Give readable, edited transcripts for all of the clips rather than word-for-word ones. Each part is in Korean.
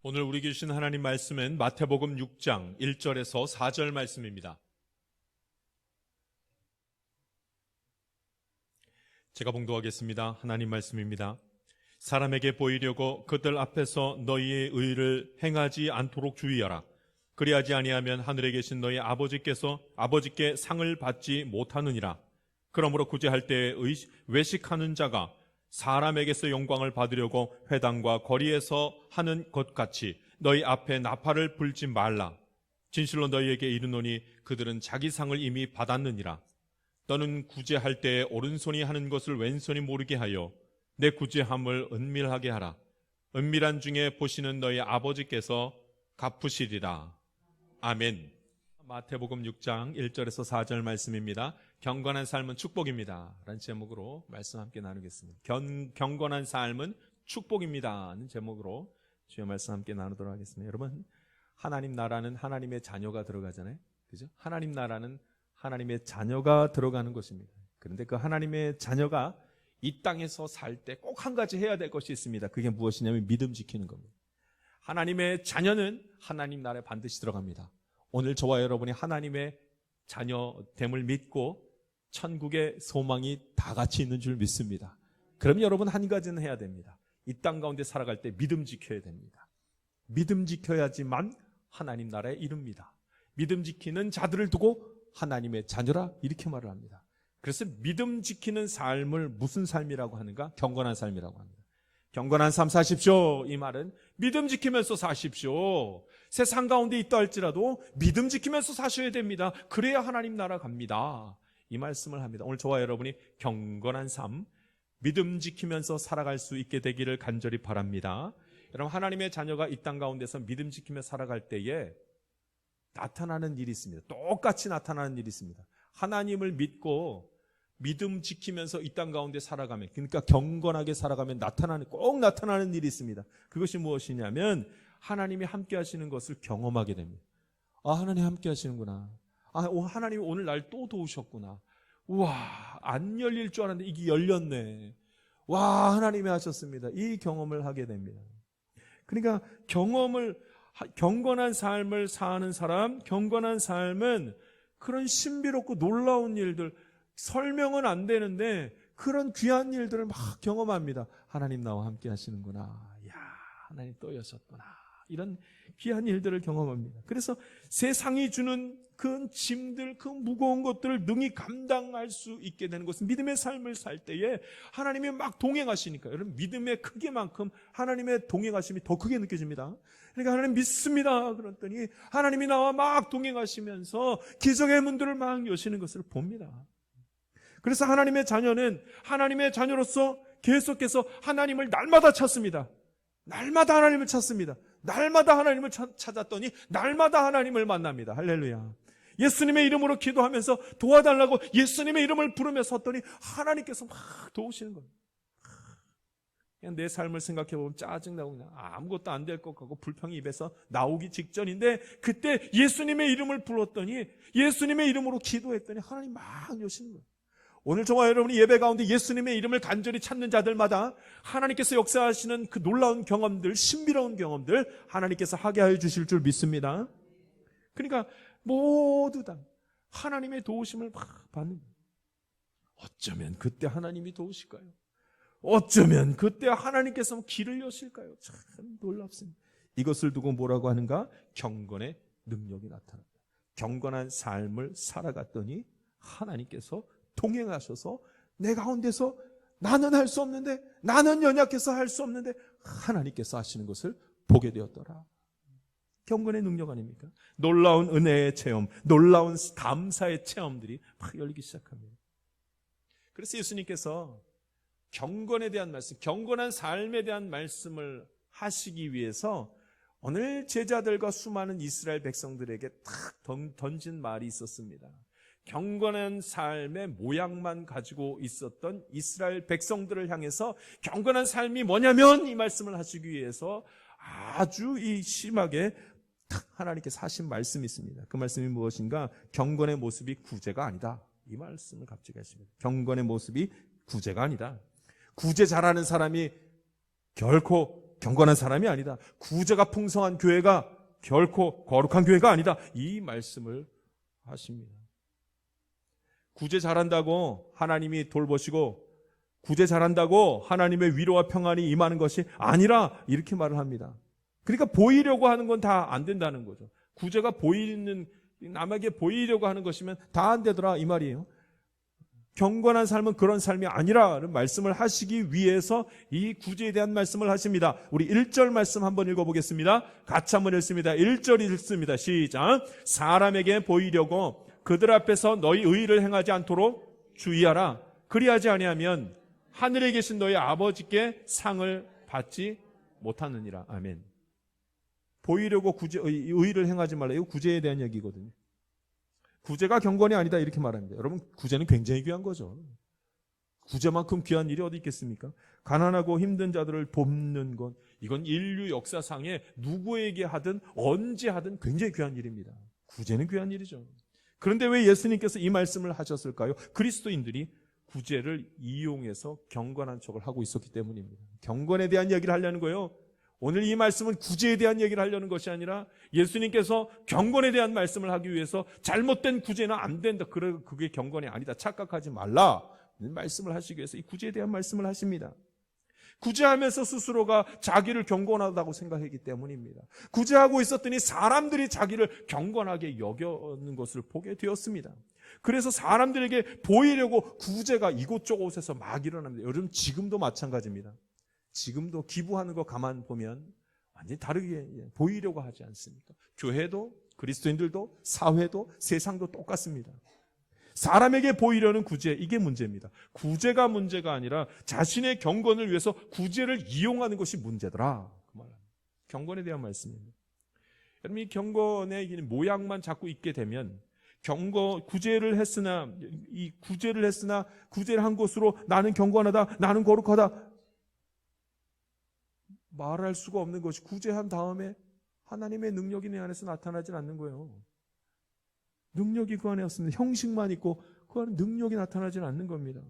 오늘 우리에게 주신 하나님 말씀은 마태복음 6장 1절에서 4절 말씀입니다. 제가 봉독하겠습니다. 하나님 말씀입니다. 사람에게 보이려고 그들 앞에서 너희의 의를 행하지 않도록 주의하라. 그리하지 아니하면 하늘에 계신 너희 아버지께 상을 받지 못하느니라. 그러므로 구제할 때에 외식하는 자가 사람에게서 영광을 받으려고 회당과 거리에서 하는 것 같이 너희 앞에 나팔을 불지 말라. 진실로 너희에게 이르노니 그들은 자기 상을 이미 받았느니라. 너는 구제할 때에 오른손이 하는 것을 왼손이 모르게 하여 내 구제함을 은밀하게 하라. 은밀한 중에 보시는 너희 아버지께서 갚으시리라. 아멘. 마태복음 6장 1절에서 4절 말씀입니다. 경건한 삶은 축복입니다 라는 제목으로 말씀 함께 나누겠습니다. 경건한 삶은 축복입니다 라는 제목으로 주의 말씀 함께 나누도록 하겠습니다. 여러분, 하나님 나라는 하나님의 자녀가 들어가잖아요. 그죠? 하나님 나라는 하나님의 자녀가 들어가는 것입니다. 그런데 그 하나님의 자녀가 이 땅에서 살 때 꼭 한 가지 해야 될 것이 있습니다. 그게 무엇이냐면 믿음 지키는 겁니다. 하나님의 자녀는 하나님 나라에 반드시 들어갑니다. 오늘 저와 여러분이 하나님의 자녀됨을 믿고 천국의 소망이 다 같이 있는 줄 믿습니다. 그럼 여러분 한 가지는 해야 됩니다. 이 땅 가운데 살아갈 때 믿음 지켜야 됩니다. 믿음 지켜야지만 하나님 나라에 이릅니다. 믿음 지키는 자들을 두고 하나님의 자녀라 이렇게 말을 합니다. 그래서 믿음 지키는 삶을 무슨 삶이라고 하는가? 경건한 삶이라고 합니다. 경건한 삶 사십시오. 이 말은 믿음 지키면서 사십시오. 세상 가운데 있다 할지라도 믿음 지키면서 사셔야 됩니다. 그래야 하나님 나라 갑니다. 이 말씀을 합니다. 오늘 저와 여러분이 경건한 삶, 믿음 지키면서 살아갈 수 있게 되기를 간절히 바랍니다. 여러분, 하나님의 자녀가 이 땅 가운데서 믿음 지키며 살아갈 때에 나타나는 일이 있습니다. 똑같이 나타나는 일이 있습니다. 하나님을 믿고 믿음 지키면서 이 땅 가운데 살아가면, 그러니까 경건하게 살아가면 꼭 나타나는 일이 있습니다. 그것이 무엇이냐면 하나님이 함께 하시는 것을 경험하게 됩니다. 아, 하나님 함께 하시는구나. 아, 하나님이 오늘 날 또 도우셨구나. 우와, 안 열릴 줄 알았는데 이게 열렸네. 와, 하나님이 하셨습니다. 이 경험을 하게 됩니다. 그러니까 경건한 삶을 사는 사람, 경건한 삶은 그런 신비롭고 놀라운 일들, 설명은 안 되는데 그런 귀한 일들을 막 경험합니다. 하나님 나와 함께 하시는구나. 야, 하나님 또 여셨구나. 이런 귀한 일들을 경험합니다. 그래서 세상이 주는 그 짐들, 그 무거운 것들을 능히 감당할 수 있게 되는 것은 믿음의 삶을 살 때에 하나님이 막 동행하시니까, 여러분, 믿음의 크기만큼 하나님의 동행하심이 더 크게 느껴집니다. 그러니까 하나님 믿습니다 그랬더니 하나님이 나와 막 동행하시면서 기적의 문들을 막 여시는 것을 봅니다. 그래서 하나님의 자녀는 하나님의 자녀로서 계속해서 하나님을 날마다 찾습니다. 날마다 하나님을 찾습니다. 날마다 하나님을 찾았더니 날마다 하나님을 만납니다. 할렐루야. 예수님의 이름으로 기도하면서 도와달라고 예수님의 이름을 부르며 섰더니 하나님께서 막 도우시는 거예요. 그냥 내 삶을 생각해보면 짜증나고 그냥 아무것도 안 될 것 같고 불평이 입에서 나오기 직전인데, 그때 예수님의 이름을 불렀더니, 예수님의 이름으로 기도했더니 하나님 막 여시는 거예요. 오늘 저와 여러분이 예배 가운데 예수님의 이름을 간절히 찾는 자들마다 하나님께서 역사하시는 그 놀라운 경험들, 신비로운 경험들 하나님께서 하게 하여 주실 줄 믿습니다. 그러니까 모두 다 하나님의 도우심을 막 받는 거예요. 어쩌면 그때 하나님이 도우실까요? 어쩌면 그때 하나님께서 길을 여실까요? 참 놀랍습니다. 이것을 두고 뭐라고 하는가? 경건의 능력이 나타납니다. 경건한 삶을 살아갔더니 하나님께서 동행하셔서 내 가운데서 나는 할 수 없는데, 나는 연약해서 할 수 없는데 하나님께서 하시는 것을 보게 되었더라. 경건의 능력 아닙니까? 놀라운 은혜의 체험, 놀라운 감사의 체험들이 막 열리기 시작합니다. 그래서 예수님께서 경건에 대한 말씀, 경건한 삶에 대한 말씀을 하시기 위해서 오늘 제자들과 수많은 이스라엘 백성들에게 탁 던진 말이 있었습니다. 경건한 삶의 모양만 가지고 있었던 이스라엘 백성들을 향해서 경건한 삶이 뭐냐면 이 말씀을 하시기 위해서 아주 이 심하게 하나님께서 하신 말씀이 있습니다. 그 말씀이 무엇인가? 경건의 모습이 구제가 아니다. 이 말씀을 갑자기 하십니다. 경건의 모습이 구제가 아니다. 구제 잘하는 사람이 결코 경건한 사람이 아니다. 구제가 풍성한 교회가 결코 거룩한 교회가 아니다. 이 말씀을 하십니다. 구제 잘한다고 하나님이 돌보시고 구제 잘한다고 하나님의 위로와 평안이 임하는 것이 아니라 이렇게 말을 합니다. 그러니까 보이려고 하는 건 다 안 된다는 거죠. 구제가 남에게 보이려고 하는 것이면 다 안 되더라 이 말이에요. 경건한 삶은 그런 삶이 아니라는 말씀을 하시기 위해서 이 구제에 대한 말씀을 하십니다. 우리 1절 말씀 한번 읽어보겠습니다. 같이 한번 읽습니다. 1절 읽습니다. 시작. 사람에게 보이려고 그들 앞에서 너희 의의를 행하지 않도록 주의하라. 그리하지 아니하면 하늘에 계신 너희 아버지께 상을 받지 못하느니라. 아멘. 보이려고 의의를 행하지 말라. 이거 구제에 대한 얘기거든요. 구제가 경건이 아니다 이렇게 말합니다. 여러분, 구제는 굉장히 귀한 거죠. 구제만큼 귀한 일이 어디 있겠습니까? 가난하고 힘든 자들을 돕는 것, 이건 인류 역사상에 누구에게 하든 언제 하든 굉장히 귀한 일입니다. 구제는 귀한 일이죠. 그런데 왜 예수님께서 이 말씀을 하셨을까요? 그리스도인들이 구제를 이용해서 경건한 척을 하고 있었기 때문입니다. 경건에 대한 얘기를 하려는 거예요. 오늘 이 말씀은 구제에 대한 얘기를 하려는 것이 아니라 예수님께서 경건에 대한 말씀을 하기 위해서 잘못된 구제는 안 된다. 그게 경건이 아니다. 착각하지 말라. 말씀을 하시기 위해서 이 구제에 대한 말씀을 하십니다. 구제하면서 스스로가 자기를 경건하다고 생각했기 때문입니다. 구제하고 있었더니 사람들이 자기를 경건하게 여겨는 것을 보게 되었습니다. 그래서 사람들에게 보이려고 구제가 이곳저곳에서 막 일어납니다. 여러분, 지금도 마찬가지입니다. 지금도 기부하는 거 가만 보면 완전히 다르게 보이려고 하지 않습니까? 교회도 그리스도인들도 사회도 세상도 똑같습니다. 사람에게 보이려는 구제, 이게 문제입니다. 구제가 문제가 아니라 자신의 경건을 위해서 구제를 이용하는 것이 문제더라. 그 말. 경건에 대한 말씀입니다. 여러분, 이 경건의 모양만 자꾸 있게 되면 구제를 했으나 구제를 한 것으로 나는 경건하다, 나는 거룩하다 말할 수가 없는 것이, 구제한 다음에 하나님의 능력이 내 안에서 나타나질 않는 거예요. 능력이 그 안에 없습니다. 형식만 있고 그 안에 능력이 나타나질 않는 겁니다.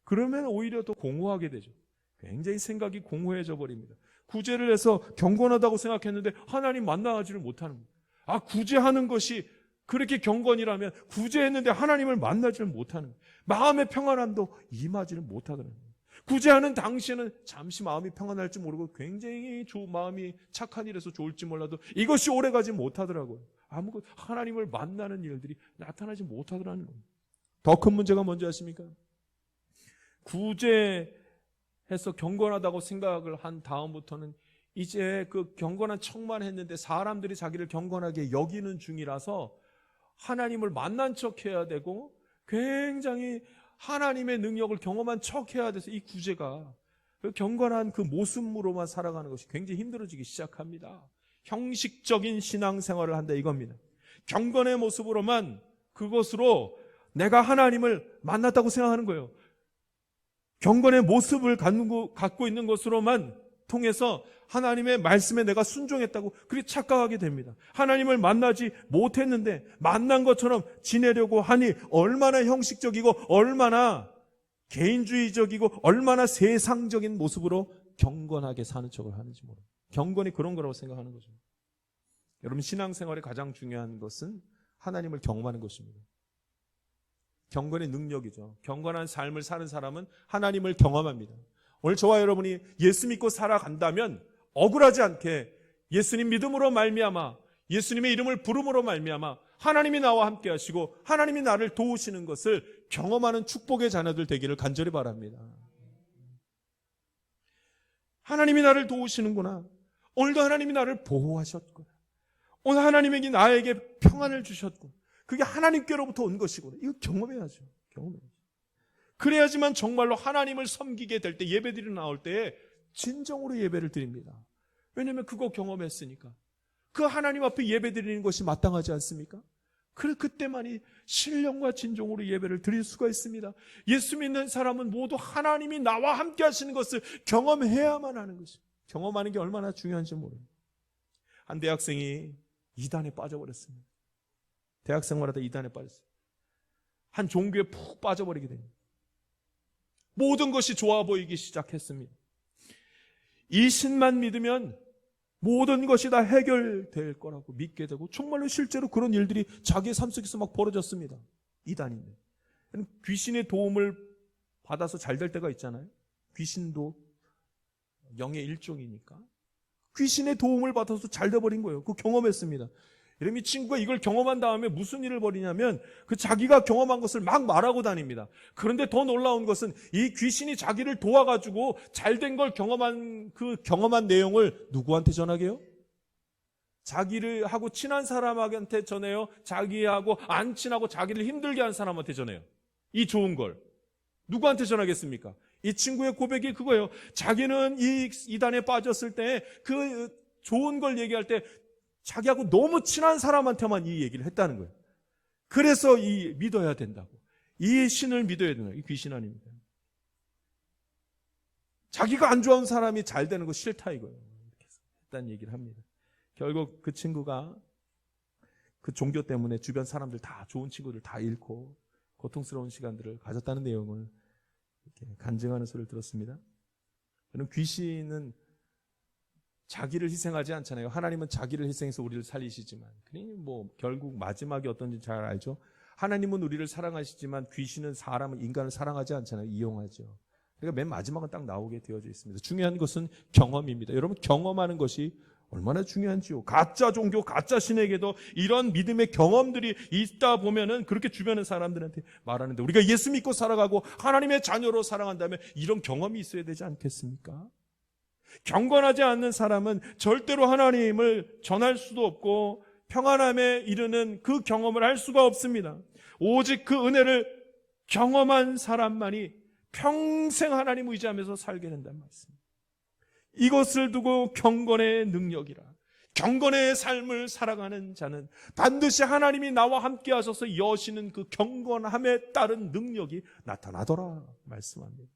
그러면 오히려 더 공허하게 되죠. 굉장히 생각이 공허해져 버립니다. 구제를 해서 경건하다고 생각했는데 하나님 만나지를 못하는 거예요. 구제하는 것이 그렇게 경건이라면 구제했는데 하나님을 만나지를 못하는 거예요. 마음의 평안함도 임하지를 못하더라고요. 구제하는 당시에는 잠시 마음이 평안할지 모르고 굉장히 마음이 착한 일에서 좋을지 몰라도 이것이 오래가지 못하더라고요. 아무것도 하나님을 만나는 일들이 나타나지 못하더라는 겁니다. 더 큰 문제가 뭔지 아십니까? 구제해서 경건하다고 생각을 한 다음부터는 이제 그 경건한 척만 했는데 사람들이 자기를 경건하게 여기는 중이라서 하나님을 만난 척해야 되고 굉장히 하나님의 능력을 경험한 척해야 돼서 이 구제가 경건한 그 모습으로만 살아가는 것이 굉장히 힘들어지기 시작합니다. 형식적인 신앙생활을 한다 이겁니다. 경건의 모습으로만, 그것으로 내가 하나님을 만났다고 생각하는 거예요. 경건의 모습을 갖고 있는 것으로만 통해서 하나님의 말씀에 내가 순종했다고 그렇게 착각하게 됩니다. 하나님을 만나지 못했는데 만난 것처럼 지내려고 하니 얼마나 형식적이고 얼마나 개인주의적이고 얼마나 세상적인 모습으로 경건하게 사는 척을 하는지 모릅니다. 경건이 그런 거라고 생각하는 거죠. 여러분, 신앙생활의 가장 중요한 것은 하나님을 경험하는 것입니다. 경건의 능력이죠. 경건한 삶을 사는 사람은 하나님을 경험합니다. 오늘 저와 여러분이 예수 믿고 살아간다면 억울하지 않게 예수님 믿음으로 말미암아, 예수님의 이름을 부름으로 말미암아 하나님이 나와 함께 하시고 하나님이 나를 도우시는 것을 경험하는 축복의 자녀들 되기를 간절히 바랍니다. 하나님이 나를 도우시는구나. 오늘도 하나님이 나를 보호하셨구나. 오늘 하나님에게 나에게 평안을 주셨구나. 그게 하나님께로부터 온 것이구나. 이거 경험해야죠. 경험해야죠. 그래야지만 정말로 하나님을 섬기게 될 때, 예배드리러 나올 때 진정으로 예배를 드립니다. 왜냐하면 그거 경험했으니까. 그 하나님 앞에 예배드리는 것이 마땅하지 않습니까? 그때만이 신령과 진정으로 예배를 드릴 수가 있습니다. 예수 믿는 사람은 모두 하나님이 나와 함께 하시는 것을 경험해야만 하는 것입니다. 경험하는 게 얼마나 중요한지 모릅니다. 한 대학생이 이단에 빠져버렸습니다. 대학생활하다 이단에 빠졌어요. 한 종교에 푹 빠져버리게 됩니다. 모든 것이 좋아 보이기 시작했습니다. 이 신만 믿으면 모든 것이 다 해결될 거라고 믿게 되고 정말로 실제로 그런 일들이 자기의 삶 속에서 막 벌어졌습니다. 이단인데. 귀신의 도움을 받아서 잘 될 때가 있잖아요. 귀신도 영의 일종이니까. 귀신의 도움을 받아서 잘 돼버린 거예요. 그 경험했습니다. 이 친구가 이걸 경험한 다음에 무슨 일을 벌이냐면 그 자기가 경험한 것을 막 말하고 다닙니다. 그런데 더 놀라운 것은 이 귀신이 자기를 도와가지고 잘된 걸 경험한 그 경험한 내용을 누구한테 전하게요? 자기를 하고 친한 사람한테 전해요? 자기하고 안 친하고 자기를 힘들게 한 사람한테 전해요? 이 좋은 걸 누구한테 전하겠습니까? 이 친구의 고백이 그거예요. 자기는 이 이단에 빠졌을 때 그 좋은 걸 얘기할 때 자기하고 너무 친한 사람한테만 이 얘기를 했다는 거예요. 그래서 이 믿어야 된다고. 이 신을 믿어야 된다. 이 귀신 아닙니다. 자기가 안 좋아하는 사람이 잘 되는 거 싫다 이거예요. 이렇게 했다는 얘기를 합니다. 결국 그 친구가 그 종교 때문에 주변 사람들 다 좋은 친구들 다 잃고 고통스러운 시간들을 가졌다는 내용을 이렇게 간증하는 소리를 들었습니다. 저는 귀신은 자기를 희생하지 않잖아요. 하나님은 자기를 희생해서 우리를 살리시지만, 결국 마지막이 어떤지 잘 알죠. 하나님은 우리를 사랑하시지만 귀신은 인간을 사랑하지 않잖아요. 이용하죠. 그러니까 맨 마지막은 딱 나오게 되어져 있습니다. 중요한 것은 경험입니다. 여러분 경험하는 것이 얼마나 중요한지요. 가짜 종교, 가짜 신에게도 이런 믿음의 경험들이 있다 보면은 그렇게 주변의 사람들한테 말하는데 우리가 예수 믿고 살아가고 하나님의 자녀로 살아간다면 이런 경험이 있어야 되지 않겠습니까? 경건하지 않는 사람은 절대로 하나님을 전할 수도 없고 평안함에 이르는 그 경험을 할 수가 없습니다. 오직 그 은혜를 경험한 사람만이 평생 하나님 의지하면서 살게 된다는 말씀입니다. 이것을 두고 경건의 능력이라, 경건의 삶을 살아가는 자는 반드시 하나님이 나와 함께 하셔서 여시는 그 경건함에 따른 능력이 나타나더라 말씀합니다.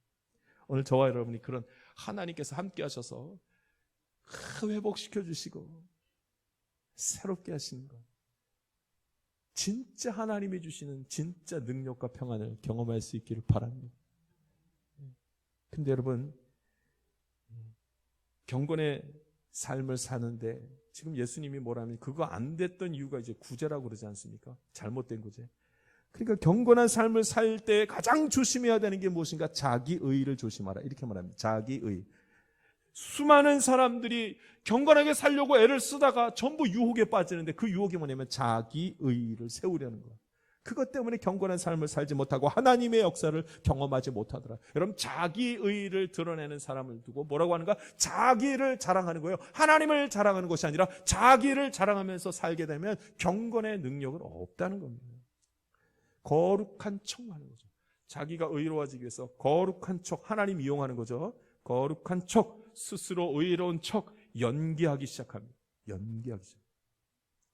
오늘 저와 여러분이 그런 하나님께서 함께 하셔서 회복시켜 주시고 새롭게 하시는 것, 진짜 하나님이 주시는 진짜 능력과 평안을 경험할 수 있기를 바랍니다. 근데 여러분 경건의 삶을 사는데 지금 예수님이 뭐라면 그거 안 됐던 이유가 이제 구제라고 그러지 않습니까? 잘못된 구제. 그러니까 경건한 삶을 살 때 가장 조심해야 되는 게 무엇인가? 자기의를 조심하라 이렇게 말합니다. 자기의. 수많은 사람들이 경건하게 살려고 애를 쓰다가 전부 유혹에 빠지는데 그 유혹이 뭐냐면 자기의를 세우려는 거예요. 그것 때문에 경건한 삶을 살지 못하고 하나님의 역사를 경험하지 못하더라. 여러분 자기의를 드러내는 사람을 두고 뭐라고 하는가? 자기를 자랑하는 거예요. 하나님을 자랑하는 것이 아니라 자기를 자랑하면서 살게 되면 경건의 능력은 없다는 겁니다. 거룩한 척하는 거죠. 자기가 의로워지기 위해서 거룩한 척, 하나님 이용하는 거죠. 거룩한 척, 스스로 의로운 척 연기하기 시작합니다. 연기하기 시작.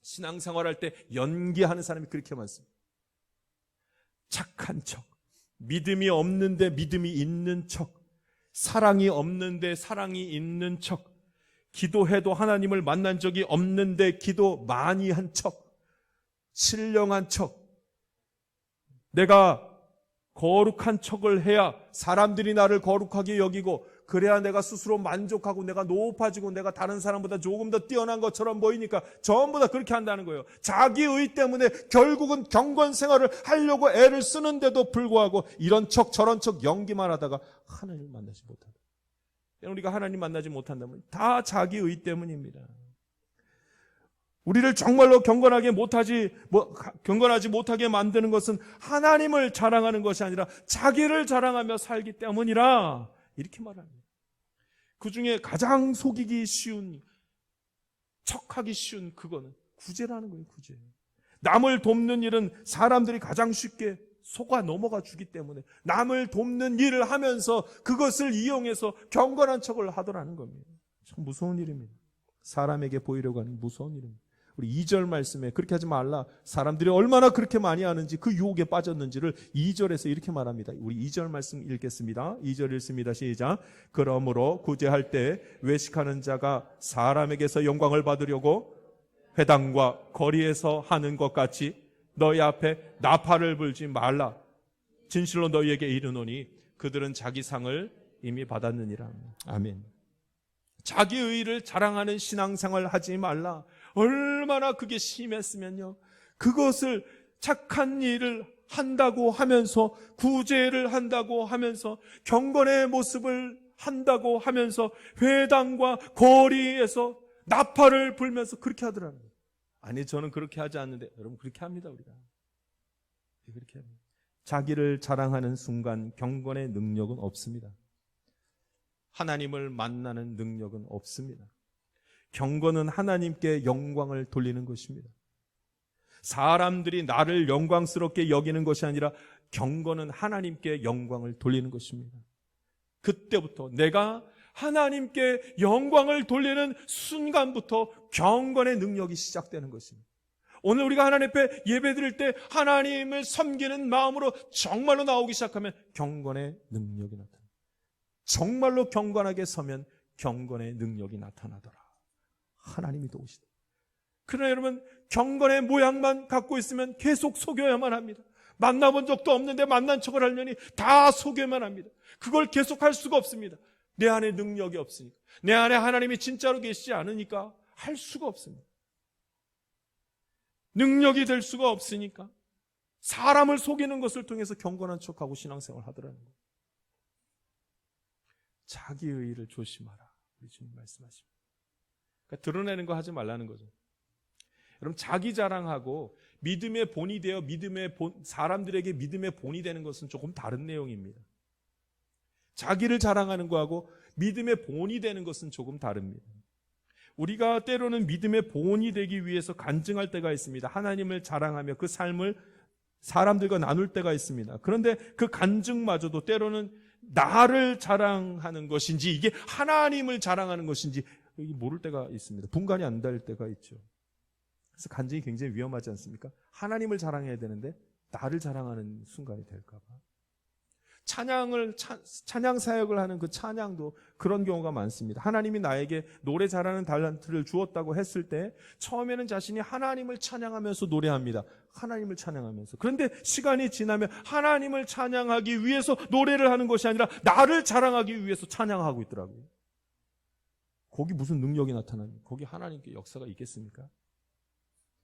신앙생활할 때 연기하는 사람이 그렇게 많습니다. 착한 척, 믿음이 없는데 믿음이 있는 척, 사랑이 없는데 사랑이 있는 척, 기도해도 하나님을 만난 적이 없는데 기도 많이 한 척, 신령한 척, 내가 거룩한 척을 해야 사람들이 나를 거룩하게 여기고 그래야 내가 스스로 만족하고 내가 높아지고 내가 다른 사람보다 조금 더 뛰어난 것처럼 보이니까 전부 다 그렇게 한다는 거예요. 자기의 때문에 결국은 경건 생활을 하려고 애를 쓰는데도 불구하고 이런 척 저런 척 연기만 하다가 하나님을 만나지 못한다. 우리가 하나님 만나지 못한다면 다 자기의 때문입니다. 우리를 정말로 경건하지 못하게 만드는 것은 하나님을 자랑하는 것이 아니라 자기를 자랑하며 살기 때문이라 이렇게 말합니다. 그 중에 가장 속이기 쉬운, 척하기 쉬운 그거는 구제라는 거예요. 구제. 남을 돕는 일은 사람들이 가장 쉽게 속아 넘어가 주기 때문에 남을 돕는 일을 하면서 그것을 이용해서 경건한 척을 하더라는 겁니다. 참 무서운 일입니다. 사람에게 보이려고 하는 무서운 일입니다. 우리 2절 말씀에 그렇게 하지 말라. 사람들이 얼마나 그렇게 많이 하는지 그 유혹에 빠졌는지를 2절에서 이렇게 말합니다. 우리 2절 말씀 읽겠습니다. 2절 읽습니다. 시작. 그러므로 구제할 때 외식하는 자가 사람에게서 영광을 받으려고 회당과 거리에서 하는 것 같이 너희 앞에 나팔을 불지 말라. 진실로 너희에게 이르노니 그들은 자기 상을 이미 받았느니라. 아멘. 자기 의의를 자랑하는 신앙생활 하지 말라. 얼마나 그게 심했으면요, 그것을 착한 일을 한다고 하면서, 구제를 한다고 하면서, 경건의 모습을 한다고 하면서 회당과 거리에서 나팔을 불면서 그렇게 하더라고요. 아니, 저는 그렇게 하지 않는데. 여러분, 그렇게 합니다. 우리가 그렇게 합니다. 자기를 자랑하는 순간 경건의 능력은 없습니다. 하나님을 만나는 능력은 없습니다. 경건은 하나님께 영광을 돌리는 것입니다. 사람들이 나를 영광스럽게 여기는 것이 아니라 경건은 하나님께 영광을 돌리는 것입니다. 그때부터, 내가 하나님께 영광을 돌리는 순간부터 경건의 능력이 시작되는 것입니다. 오늘 우리가 하나님 앞에 예배드릴 때 하나님을 섬기는 마음으로 정말로 나오기 시작하면 경건의 능력이 나타납니다. 정말로 경건하게 서면 경건의 능력이 나타나더라. 하나님이 도우시다. 그러나 여러분, 경건의 모양만 갖고 있으면 계속 속여야만 합니다. 만나본 적도 없는데 만난 척을 하려니 다 속여야만 합니다. 그걸 계속 할 수가 없습니다. 내 안에 능력이 없으니까, 내 안에 하나님이 진짜로 계시지 않으니까 할 수가 없습니다. 능력이 될 수가 없으니까 사람을 속이는 것을 통해서 경건한 척하고 신앙생활을 하더라는 거예요. 자기의 의의를 조심하라, 우리 주님 말씀하십니다. 그러니까 드러내는 거 하지 말라는 거죠. 여러분, 자기 자랑하고 믿음의 본이 되어 사람들에게 믿음의 본이 되는 것은 조금 다른 내용입니다. 자기를 자랑하는 거하고 믿음의 본이 되는 것은 조금 다릅니다. 우리가 때로는 믿음의 본이 되기 위해서 간증할 때가 있습니다. 하나님을 자랑하며 그 삶을 사람들과 나눌 때가 있습니다. 그런데 그 간증마저도 때로는 나를 자랑하는 것인지 이게 하나님을 자랑하는 것인지 모를 때가 있습니다. 분간이 안 될 때가 있죠. 그래서 간증이 굉장히 위험하지 않습니까? 하나님을 자랑해야 되는데 나를 자랑하는 순간이 될까 봐. 찬양 사역을 하는 그 찬양도 그런 경우가 많습니다. 하나님이 나에게 노래 잘하는 달란트를 주었다고 했을 때 처음에는 자신이 하나님을 찬양하면서 노래합니다. 하나님을 찬양하면서. 그런데 시간이 지나면 하나님을 찬양하기 위해서 노래를 하는 것이 아니라 나를 자랑하기 위해서 찬양하고 있더라고요. 거기 무슨 능력이 나타납니까? 거기 하나님께 역사가 있겠습니까?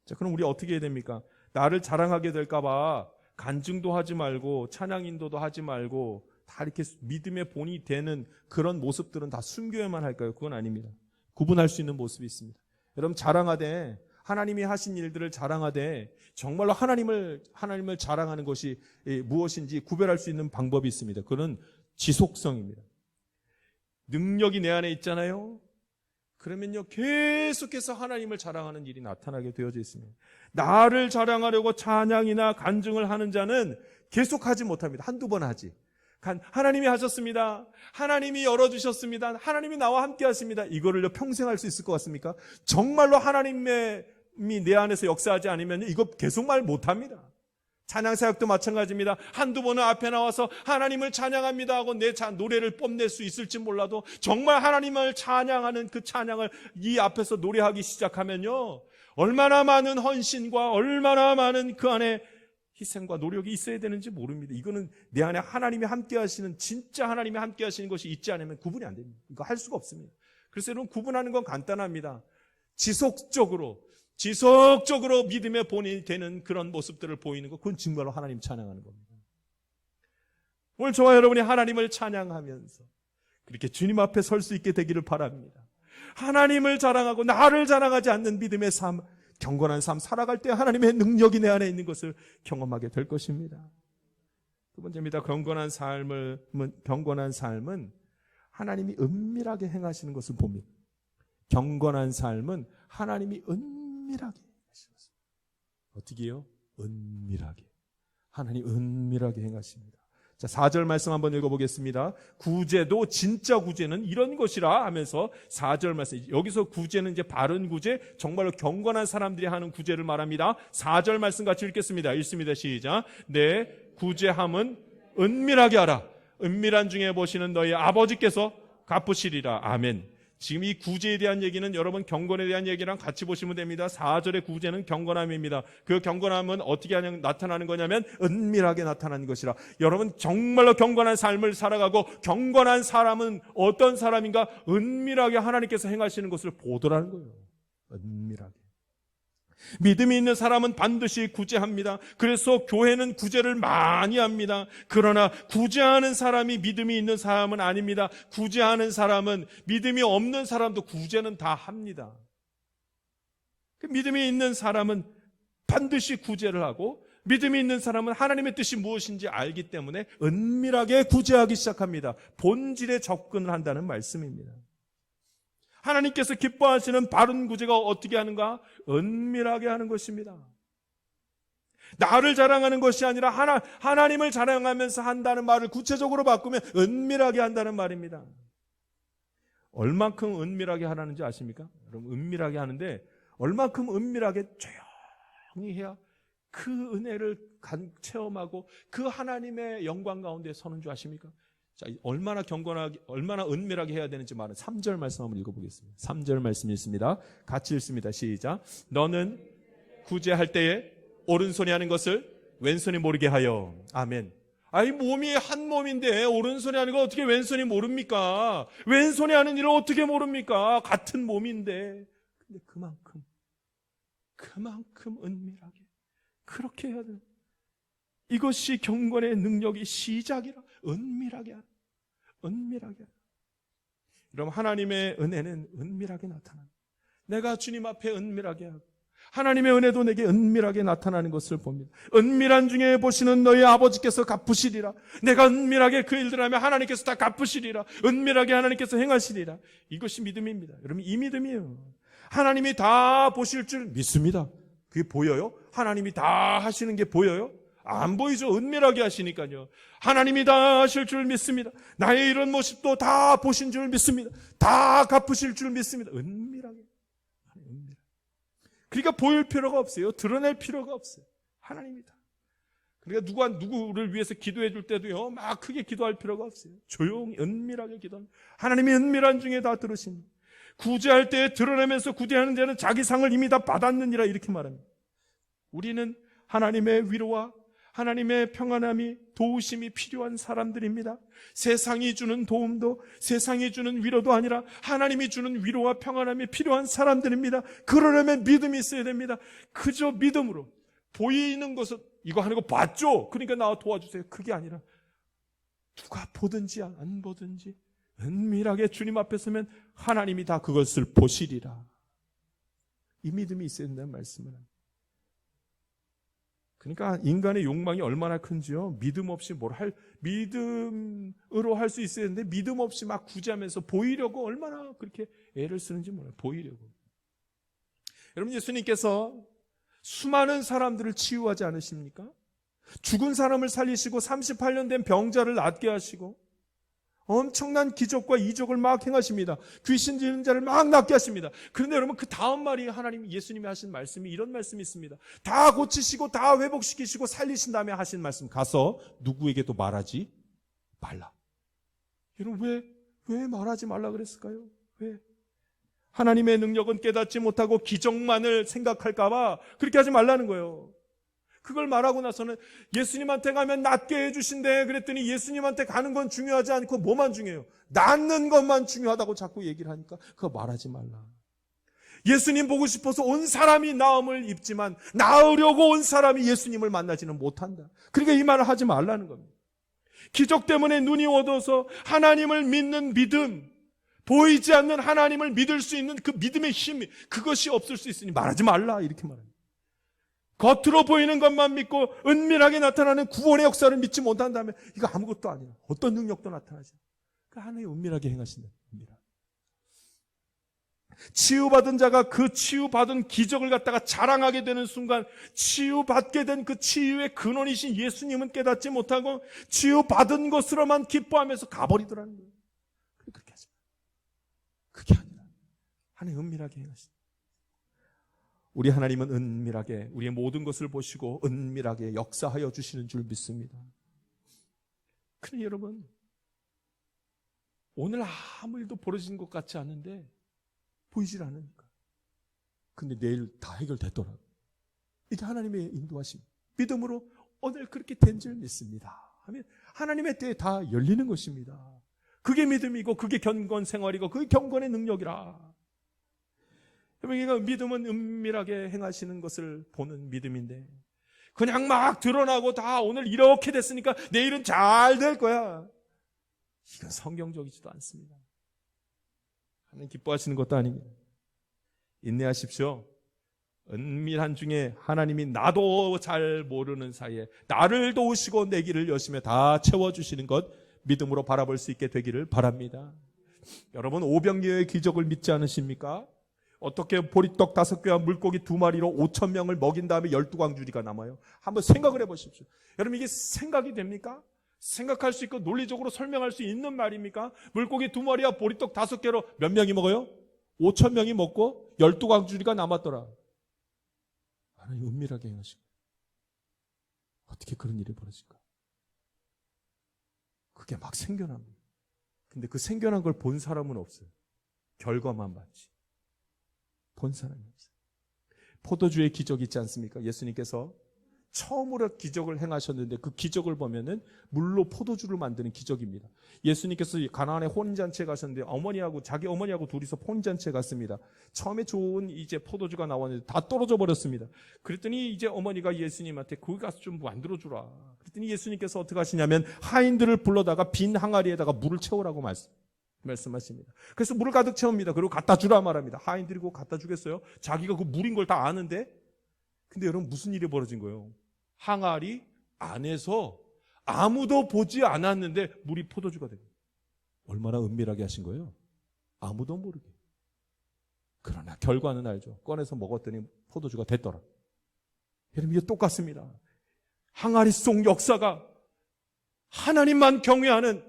자, 그럼 우리 어떻게 해야 됩니까? 나를 자랑하게 될까 봐 간증도 하지 말고 찬양 인도도 하지 말고 다 이렇게 믿음의 본이 되는 그런 모습들은 다 숨겨야만 할까요? 그건 아닙니다. 구분할 수 있는 모습이 있습니다. 여러분, 자랑하되, 하나님이 하신 일들을 자랑하되 정말로 하나님을 자랑하는 것이 무엇인지 구별할 수 있는 방법이 있습니다. 그건 지속성입니다. 능력이 내 안에 있잖아요. 그러면요, 계속해서 하나님을 자랑하는 일이 나타나게 되어져 있습니다. 나를 자랑하려고 찬양이나 간증을 하는 자는 계속하지 못합니다. 한두 번 하지. 하나님이 하셨습니다. 하나님이 열어주셨습니다. 하나님이 나와 함께 하십니다. 이거를요, 평생 할 수 있을 것 같습니까? 정말로 하나님이 내 안에서 역사하지 않으면 이거 계속 말 못합니다. 찬양사역도 마찬가지입니다. 한두 번은 앞에 나와서 하나님을 찬양합니다 하고 내 노래를 뽐낼 수 있을지 몰라도 정말 하나님을 찬양하는 그 찬양을 이 앞에서 노래하기 시작하면요, 얼마나 많은 헌신과 얼마나 많은 그 안에 희생과 노력이 있어야 되는지 모릅니다. 이거는 내 안에 하나님이 함께 하시는, 진짜 하나님이 함께 하시는 것이 있지 않으면 구분이 안 됩니다. 이거 할 수가 없습니다. 그래서 여러분, 구분하는 건 간단합니다. 지속적으로 믿음의 본이 되는 그런 모습들을 보이는 것, 그건 정말로 하나님 찬양하는 겁니다. 오늘 저와 여러분이 하나님을 찬양하면서 그렇게 주님 앞에 설 수 있게 되기를 바랍니다. 하나님을 자랑하고 나를 자랑하지 않는 믿음의 삶, 경건한 삶 살아갈 때 하나님의 능력이 내 안에 있는 것을 경험하게 될 것입니다. 두 번째입니다. 경건한 삶은 하나님이 은밀하게 행하시는 것을 봅니다. 경건한 삶은 하나님이 은밀하게 행하십니다. 어떻게 해요? 은밀하게. 하나님 은밀하게 행하십니다. 자, 4절 말씀 한번 읽어보겠습니다. 구제도 진짜 구제는 이런 것이라 하면서 4절 말씀, 여기서 구제는 이제 바른 구제, 정말로 경건한 사람들이 하는 구제를 말합니다. 4절 말씀 같이 읽겠습니다. 읽습니다. 시작. 내 구제함은 은밀하게 하라. 은밀한 중에 보시는 너희 아버지께서 갚으시리라. 아멘. 지금 이 구제에 대한 얘기는 여러분 경건에 대한 얘기랑 같이 보시면 됩니다. 4절의 구제는 경건함입니다. 그 경건함은 어떻게 나타나는 거냐면 은밀하게 나타나는 것이라. 여러분 정말로 경건한 삶을 살아가고 경건한 사람은 어떤 사람인가? 은밀하게 하나님께서 행하시는 것을 보더라는 거예요. 은밀하게. 믿음이 있는 사람은 반드시 구제합니다. 그래서 교회는 구제를 많이 합니다. 그러나 구제하는 사람이 믿음이 있는 사람은 아닙니다. 구제하는 사람은 믿음이 없는 사람도 구제는 다 합니다. 믿음이 있는 사람은 반드시 구제를 하고 믿음이 있는 사람은 하나님의 뜻이 무엇인지 알기 때문에 은밀하게 구제하기 시작합니다. 본질에 접근을 한다는 말씀입니다. 하나님께서 기뻐하시는 바른 구제가 어떻게 하는가? 은밀하게 하는 것입니다. 나를 자랑하는 것이 아니라 하나님을 자랑하면서 한다는 말을 구체적으로 바꾸면 은밀하게 한다는 말입니다. 얼만큼 은밀하게 하라는지 아십니까? 여러분 은밀하게 하는데 얼만큼 은밀하게 조용히 해야 그 은혜를 체험하고 그 하나님의 영광 가운데 서는 줄 아십니까? 자, 얼마나 경건하게, 얼마나 은밀하게 해야 되는지 말은 3절 말씀 한번 읽어보겠습니다. 3절 말씀 읽습니다. 같이 읽습니다. 시작. 너는 구제할 때에 오른손이 하는 것을 왼손이 모르게 하여. 아멘. 아이 몸이 한 몸인데 오른손이 하는 거 어떻게 왼손이 모릅니까? 왼손이 하는 일을 어떻게 모릅니까? 같은 몸인데. 근데 그만큼 은밀하게 그렇게 해야 돼요. 이것이 경건의 능력의 시작이라. 은밀하게 하라. 은밀하게 하라. 여러분 하나님의 은혜는 은밀하게 나타납니다. 내가 주님 앞에 은밀하게 하고 하나님의 은혜도 내게 은밀하게 나타나는 것을 봅니다. 은밀한 중에 보시는 너희 아버지께서 갚으시리라. 내가 은밀하게 그 일들 하면 하나님께서 다 갚으시리라. 은밀하게 하나님께서 행하시리라. 이것이 믿음입니다. 여러분 이 믿음이에요. 하나님이 다 보실 줄 믿습니다. 그게 보여요? 하나님이 다 하시는 게 보여요? 안 보이죠. 은밀하게 하시니까요. 하나님이 다 하실 줄 믿습니다. 나의 이런 모습도 다 보신 줄 믿습니다. 다 갚으실 줄 믿습니다. 은밀하게. 그러니까 보일 필요가 없어요. 드러낼 필요가 없어요. 하나님이다. 그러니까 누구를 위해서 기도해 줄 때도요, 막 크게 기도할 필요가 없어요. 조용히 은밀하게 기도합니다. 하나님이 은밀한 중에 다 들으십니다. 구제할 때 드러내면서 구제하는 데는 자기 상을 이미 다 받았느니라 이렇게 말합니다. 우리는 하나님의 위로와 하나님의 평안함이 도우심이 필요한 사람들입니다. 세상이 주는 도움도 세상이 주는 위로도 아니라 하나님이 주는 위로와 평안함이 필요한 사람들입니다. 그러려면 믿음이 있어야 됩니다. 그저 믿음으로 보이는 것은 이거 하는 거 봤죠? 그러니까 나와 도와주세요. 그게 아니라 누가 보든지 안 보든지 은밀하게 주님 앞에 서면 하나님이 다 그것을 보시리라. 이 믿음이 있어야 된다는 말씀을 합니다. 그러니까 인간의 욕망이 얼마나 큰지요. 믿음 없이 믿음으로 할 수 있어야 되는데 믿음 없이 막 구제하면서 보이려고 얼마나 그렇게 애를 쓰는지 몰라요. 보이려고. 여러분 예수님께서 수많은 사람들을 치유하지 않으십니까? 죽은 사람을 살리시고 38년 된 병자를 낫게 하시고 엄청난 기적과 이적을 막 행하십니다. 귀신 들린 자를 막 낫게 하십니다. 그런데 여러분 그 다음 말이 예수님이 하신 말씀이 이런 말씀이 있습니다. 다 고치시고 다 회복시키시고 살리신 다음에 하신 말씀, 가서 누구에게도 말하지 말라. 여러분 왜 말하지 말라 그랬을까요? 왜? 하나님의 능력은 깨닫지 못하고 기적만을 생각할까 봐 그렇게 하지 말라는 거예요. 그걸 말하고 나서는 예수님한테 가면 낫게 해주신대 그랬더니 예수님한테 가는 건 중요하지 않고 뭐만 중요해요? 낫는 것만 중요하다고 자꾸 얘기를 하니까 그거 말하지 말라. 예수님 보고 싶어서 온 사람이 나음을 입지만 나으려고 온 사람이 예수님을 만나지는 못한다. 그러니까 이 말을 하지 말라는 겁니다. 기적 때문에 눈이 어두워서 하나님을 믿는 믿음, 보이지 않는 하나님을 믿을 수 있는 그 믿음의 힘, 그것이 없을 수 있으니 말하지 말라 이렇게 말합니다. 겉으로 보이는 것만 믿고 은밀하게 나타나는 구원의 역사를 믿지 못한다면 이거 아무것도 아니야. 어떤 능력도 나타나지 않아. 그 하나님 은밀하게 행하신다. 치유받은 자가 그 치유받은 기적을 갖다가 자랑하게 되는 순간 치유받게 된 그 치유의 근원이신 예수님은 깨닫지 못하고 치유받은 것으로만 기뻐하면서 가버리더라는 거예요. 그렇게 하지 마. 그게 아니라 하나님 은밀하게 행하신다. 우리 하나님은 은밀하게 우리의 모든 것을 보시고 은밀하게 역사하여 주시는 줄 믿습니다. 그런데 여러분 오늘 아무 일도 벌어진 것 같지 않은데 보이질 않으니까. 근데 내일 다 해결됐더라고요. 이게 하나님의 인도하심. 믿음으로 오늘 그렇게 된 줄 믿습니다 하면 하나님의 때에 다 열리는 것입니다. 그게 믿음이고 그게 경건 생활이고 그게 경건의 능력이라. 여러분, 믿음은 은밀하게 행하시는 것을 보는 믿음인데 그냥 막 드러나고 다 오늘 이렇게 됐으니까 내일은 잘 될 거야. 이건 성경적이지도 않습니다. 하나님 기뻐하시는 것도 아닙니다. 인내하십시오. 은밀한 중에 하나님이 나도 잘 모르는 사이에 나를 도우시고 내 길을 여시며 다 채워주시는 것 믿음으로 바라볼 수 있게 되기를 바랍니다. 여러분, 오병이어의 기적을 믿지 않으십니까? 어떻게 보리떡 5개와 물고기 2마리로 5,000명을 먹인 다음에 12광주리가 남아요? 한번 생각을 해보십시오. 여러분, 이게 생각이 됩니까? 생각할 수 있고 논리적으로 설명할 수 있는 말입니까? 물고기 2마리와 보리떡 5개로 몇 명이 먹어요? 5,000명이 먹고 12광주리가 남았더라. 하나님 은밀하게 행하시고 어떻게 그런 일이 벌어질까? 그게 막 생겨납니다. 근데 그 생겨난 걸 본 사람은 없어요. 결과만 봤지. 본 사람이 없어요. 포도주의 기적이 있지 않습니까? 예수님께서 처음으로 기적을 행하셨는데 그 기적을 보면은 물로 포도주를 만드는 기적입니다. 예수님께서 가나안에 혼인잔치에 가셨는데 자기 어머니하고 둘이서 혼인잔치에 갔습니다. 처음에 좋은 이제 포도주가 나왔는데 다 떨어져 버렸습니다. 그랬더니 이제 어머니가 예수님한테 거기 가서 좀 만들어 주라. 그랬더니 예수님께서 어떻게 하시냐면 하인들을 불러다가 빈 항아리에다가 물을 채우라고 말씀하십니다. 그래서 물을 가득 채웁니다. 그리고 갖다 주라 말합니다. 하인들이 그거 갖다 주겠어요? 자기가 그 물인 걸 다 아는데. 근데 여러분, 무슨 일이 벌어진 거예요? 항아리 안에서 아무도 보지 않았는데 물이 포도주가 됩니다. 얼마나 은밀하게 하신 거예요? 아무도 모르게. 그러나 결과는 알죠. 꺼내서 먹었더니 포도주가 됐더라. 여러분, 이게 똑같습니다. 항아리 속 역사가 하나님만 경외하는,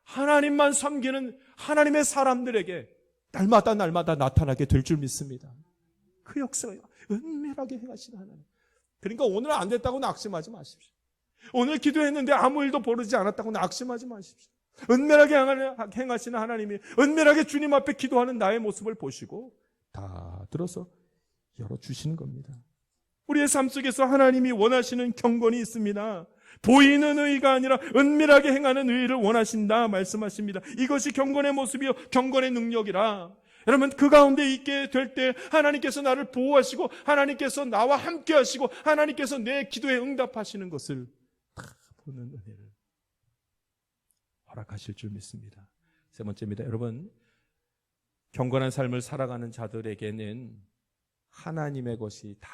하나님만 섬기는 하나님의 사람들에게 날마다 나타나게 될 줄 믿습니다. 그 역사가 은밀하게 행하시는 하나님. 그러니까 오늘 안 됐다고 낙심하지 마십시오. 오늘 기도했는데 아무 일도 벌어지지 않았다고 낙심하지 마십시오. 은밀하게 행하시는 하나님이 은밀하게 주님 앞에 기도하는 나의 모습을 보시고 다 들어서 열어주시는 겁니다. 우리의 삶 속에서 하나님이 원하시는 경건이 있습니다. 보이는 의가 아니라 은밀하게 행하는 의를 원하신다 말씀하십니다. 이것이 경건의 모습이요 경건의 능력이라. 여러분, 그 가운데 있게 될 때 하나님께서 나를 보호하시고 하나님께서 나와 함께 하시고 하나님께서 내 기도에 응답하시는 것을 다 보는 은혜를 허락하실 줄 믿습니다. 세 번째입니다. 여러분, 경건한 삶을 살아가는 자들에게는 하나님의 것이 다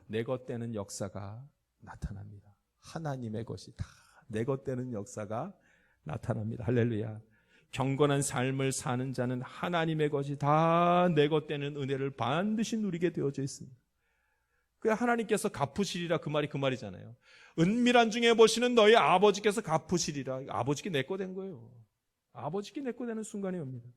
내 것 되는 역사가 나타납니다. 하나님의 것이 다 내 것 되는 역사가 나타납니다. 할렐루야. 경건한 삶을 사는 자는 하나님의 것이 다 내 것 되는 은혜를 반드시 누리게 되어져 있습니다. 그 하나님께서 갚으시리라 그 말이 그 말이잖아요. 은밀한 중에 보시는 너희 아버지께서 갚으시리라. 아버지께 내 거 된 거예요. 아버지께 내 거 되는 순간이 옵니다.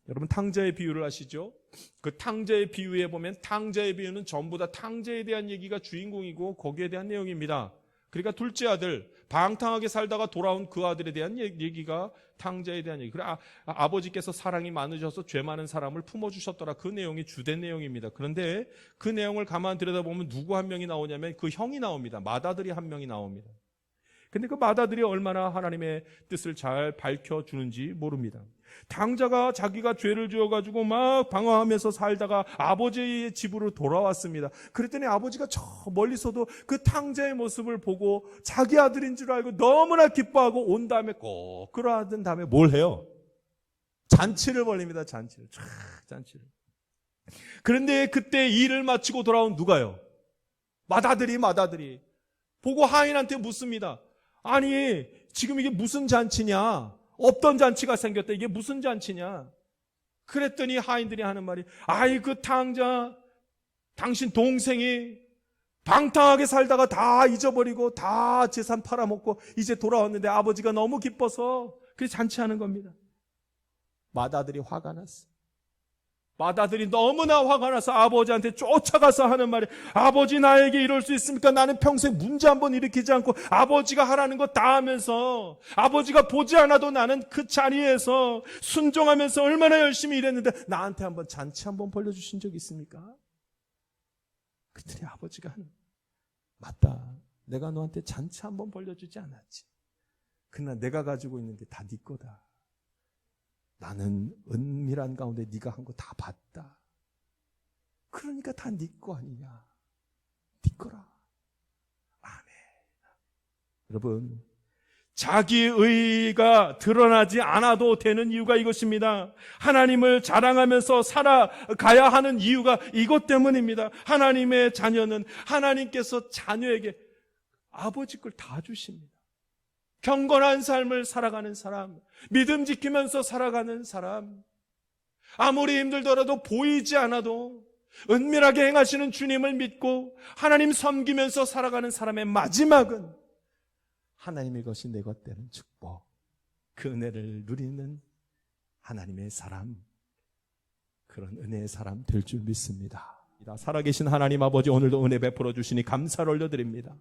여러분, 탕자의 비유를 아시죠? 그 탕자의 비유에 보면 탕자의 비유는 전부 다 탕자에 대한 얘기가 주인공이고 거기에 대한 내용입니다. 그러니까 둘째 아들, 방탕하게 살다가 돌아온 그 아들에 대한 얘기가 탕자에 대한 얘기. 그래, 아버지께서 사랑이 많으셔서 죄 많은 사람을 품어주셨더라. 그 내용이 주된 내용입니다. 그런데 그 내용을 가만 들여다보면 누구 한 명이 나오냐면 그 형이 나옵니다. 맏아들이 한 명이 나옵니다. 근데 그 맏아들이 얼마나 하나님의 뜻을 잘 밝혀주는지 모릅니다. 탕자가 자기가 죄를 지어가지고 막 방황하면서 살다가 아버지의 집으로 돌아왔습니다. 그랬더니 아버지가 저 멀리서도 그 탕자의 모습을 보고 자기 아들인 줄 알고 너무나 기뻐하고 온 다음에 꼭 끌어안은 다음에 뭘 해요? 잔치를 벌립니다. 잔치를. 잔치를. 그런데 그때 일을 마치고 돌아온 누가요? 맏아들이 보고 하인한테 묻습니다. 아니, 지금 이게 무슨 잔치냐? 없던 잔치가 생겼다. 이게 무슨 잔치냐? 그랬더니 하인들이 하는 말이, 아이, 그 탕자, 당신 동생이 방탕하게 살다가 다 잊어버리고 다 재산 팔아먹고 이제 돌아왔는데 아버지가 너무 기뻐서 그래서 잔치하는 겁니다. 맏아들이 화가 났어. 맏아들이 너무나 화가 나서 아버지한테 쫓아가서 하는 말이, 아버지 나에게 이럴 수 있습니까? 나는 평생 문제 한번 일으키지 않고 아버지가 하라는 거 다 하면서 아버지가 보지 않아도 나는 그 자리에서 순종하면서 얼마나 열심히 일했는데 나한테 한번 잔치 한번 벌려주신 적 있습니까? 그랬더니 아버지가 하는, 맞다, 내가 너한테 잔치 한번 벌려주지 않았지. 그러나 내가 가지고 있는 게 다 네 거다. 나는 은밀한 가운데 네가 한 거 다 봤다. 그러니까 다 네 거 아니냐. 네 거라. 아멘. 여러분, 자기의가 드러나지 않아도 되는 이유가 이것입니다. 하나님을 자랑하면서 살아가야 하는 이유가 이것 때문입니다. 하나님의 자녀는 하나님께서 자녀에게 아버지 걸 다 주십니다. 경건한 삶을 살아가는 사람, 믿음 지키면서 살아가는 사람, 아무리 힘들더라도 보이지 않아도 은밀하게 행하시는 주님을 믿고 하나님 섬기면서 살아가는 사람의 마지막은 하나님의 것이 내 것 되는 축복, 그 은혜를 누리는 하나님의 사람, 그런 은혜의 사람 될 줄 믿습니다. 살아계신 하나님 아버지, 오늘도 은혜 베풀어 주시니 감사를 올려드립니다.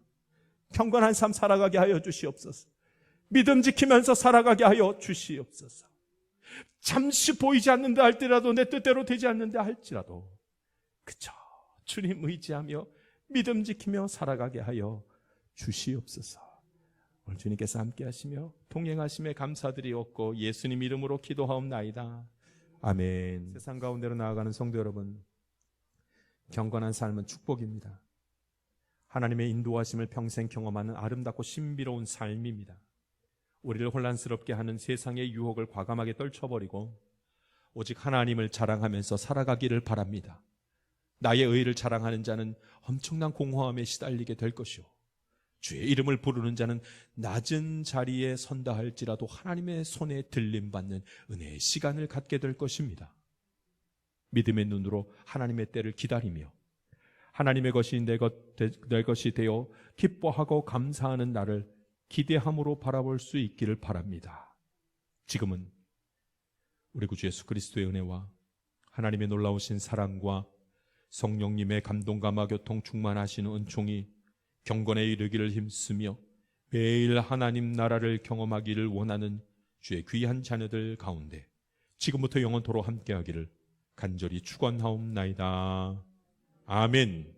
경건한 삶 살아가게 하여 주시옵소서. 믿음 지키면서 살아가게 하여 주시옵소서. 잠시 보이지 않는다 할지라도, 내 뜻대로 되지 않는다 할지라도 그저 주님 의지하며 믿음 지키며 살아가게 하여 주시옵소서. 오늘 주님께서 함께 하시며 동행하심에 감사드리옵고 예수님 이름으로 기도하옵나이다. 아멘. 세상 가운데로 나아가는 성도 여러분, 경건한 삶은 축복입니다. 하나님의 인도하심을 평생 경험하는 아름답고 신비로운 삶입니다. 우리를 혼란스럽게 하는 세상의 유혹을 과감하게 떨쳐버리고 오직 하나님을 자랑하면서 살아가기를 바랍니다. 나의 의를 자랑하는 자는 엄청난 공허함에 시달리게 될 것이요, 주의 이름을 부르는 자는 낮은 자리에 선다 할지라도 하나님의 손에 들림받는 은혜의 시간을 갖게 될 것입니다. 믿음의 눈으로 하나님의 때를 기다리며 하나님의 것이 내 것이 되어 기뻐하고 감사하는 날을 기대함으로 바라볼 수 있기를 바랍니다. 지금은 우리 구주 예수 그리스도의 은혜와 하나님의 놀라우신 사랑과 성령님의 감동과 마교통 충만하시는 은총이 경건에 이르기를 힘쓰며 매일 하나님 나라를 경험하기를 원하는 주의 귀한 자녀들 가운데 지금부터 영원토록 함께하기를 간절히 축원하옵나이다. 아멘.